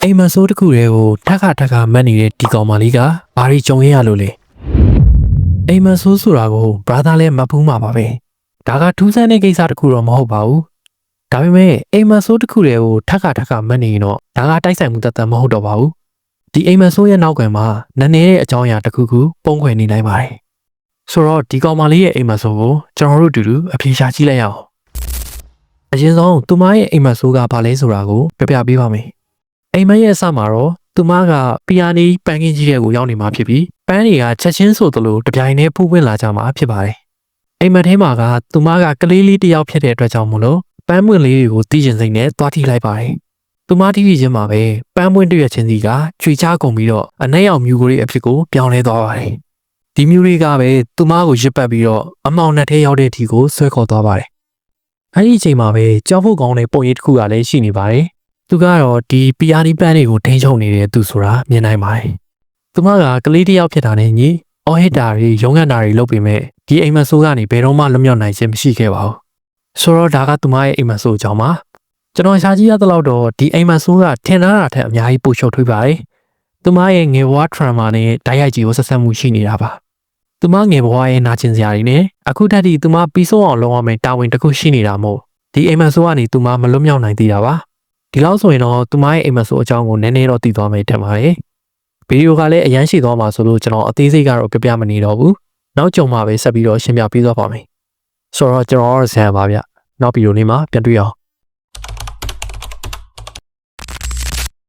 အိမ်မဆိုးတစ်ခုတည်းကိုထက်ခါမတ်နေတဲ့ဒီကောင်မလေးကဘာရီကြုံရလို့လဲအိမ်မဆိုးဆိုတာကိုဘရာသာလည်းမဖူးမှာပါပဲဒါကထူးဆန်းတဲ့ကိစ္စတစ်ခုတော့မဟုတ်ပါဘူးဒါပေမဲ့အိမ်မဆိုးတစ်ခုတည်းကိုထက်ခါမတ်နေရင်တော့ဒါကတိုက်ဆိုင်မှုတသက်မဟုတ်တော့ပါဘူးဒီအိမ်မဆိုးရဲ့နောက်ကွယ်မှာနည်းနည်းတဲ့အကြောင်းအရာတစ်ခုခုပုံခွေနေနိုင်ပါတယ်ဆိုတော့ဒီကောင်မလေးရဲ့အိမ်မဆိုးကိုကျွန်တော်တို့တူတူအပြေရှာကြည့်လိုက်ရအောင်အရင်ဆုံးသူမရဲ့အိမ်မဆိုးကဘာလဲဆိုတာကိုပြပေးပါမယ်အိမ်မရဲ့အစမှာတော့သူမကပီယာနီပန်းကင်းကြီးတဲ့ကိုရောက်နေမှာဖြစ်ပြီးပန်းတွေကချက်ချင်းဆိုသလိုတပြိုင်တည်းဖူးဝင်လာကြမှာဖြစ်ပါတယ်အိမ်မထဲမှာကသူမကကလေးလေးတစ်ယောက်ဖြစ်တဲ့အတွက်ကြောင့်မို့လို့ပန်းပွင့်လေးတွေကိုတီးကျင်စိမ့်နဲ့သွားထိလိုက်ပါတယ်သူမတီးပြီးချင်းမှာပဲပန်းပွင့်တရွက်ချင်းစီကကျွေချကုန်ပြီးတော့အနှဲ့အောင်မြူကိုလေးအဖြစ်ကိုပြောင်းလဲသွားပါတယ်ဒီမြူတွေကပဲသူမကိုရစ်ပတ်ပြီးတော့အမောင်နဲ့ထဲရောက်တဲ့အထိကိုဆွဲခေါ်သွားပါတယ်အဲ့ဒီအချိန်မှာပဲကြောက်ဖို့ကောင်းတဲ့ပုံရိပ်တစ်ခုကလည်းရှိနေပါတယ်သူကတော့ဒီပီယာနီပန်းတွေကိုထိန်းချုပ်နေတဲ့သူဆိုတာမြင်နိုင်ပါတယ်သူမကကလေးတစ်ယောက်ဖြစ်တာနဲ့ညီအော်ဟစ်တာတွေရုံးခန့်တာတွေလုပ်ပေမဲ့ဒီအိမ်မဆိုးကနေဘယ်တော့မှလွတ်မြောက်နိုင်ခြင်းမရှိခဲ့ပါဘူးဆိုတော့ဒါကသူမရဲ့အိမ်မဆိုးအကြောင်းပါကျွန်တော်ရှာကြည့်ရတဲ့လောက်တော့ဒီအိမ်မဆိုးကထင်ထားတာထက်အများကြီးပိုရှုပ်ထွေးပါတယ်သူမရဲ့ငယ်ဘဝထရမာနဲ့ဓာတ်ရိုက်ကြီးကိုဆက်ဆက်မှုရှိနေတာပါသူမငယ်ဘဝရဲ့နာကျင်စရာတွေနဲ့အခုတည်းကသူမပြီးဆုံးအောင်လုပ်ရမယ့်တာဝန်တစ်ခုရှိနေတာမို့ဒီအိမ်မဆိုးကနေသူမမလွတ်မြောက်နိုင်သေးတာပါဒီလောက်ဆိုရင်တော့သူမရဲ့အိမ်မဆိုးအကြောင်းကိုနည်းနည်းတော့သိသွားမယ်ထင်ပါတယ်ဗီဒီယိုကလည်းအရန်ရှိသွားမှာဆိုလို့ကျွန်တော်အသေးစိတ်ကတော့ပြမနေတော့ဘူးနောက်ကြုံမှာပဲဆက်ပြီးတော့ရှင်းပြပေးသွားပါမယ်ဆိုတော့ကျွန်တော်ဆန်ပါဗျနောက်ဗီဒီယိုလေးမှာပြန်တွေ့အောင်